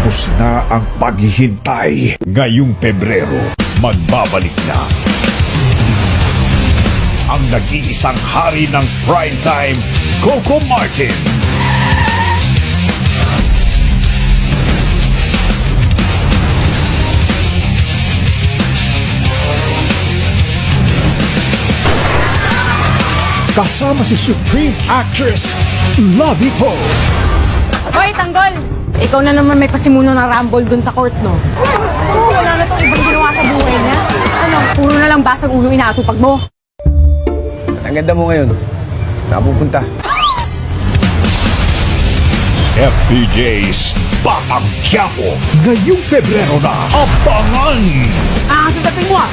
Tapos na ang paghihintay. Ngayong Pebrero, magbabalik na ang nag-iisang hari ng primetime, Coco Martin. Kasama si Supreme Actress, Lovie Poe. Hoy, Tanggol! Ikaw na naman may pasimuno ng rumble dun sa court, no? Wala na tong ibang ginawa sa buhay niya. Ano, puro na lang basag ulo inaatupag mo. Ang ganda mo ngayon. Napupunta. FPJ's Batang Quiapo. Ngayong Pebrero na, abangan! Ah, sa dating mo ah!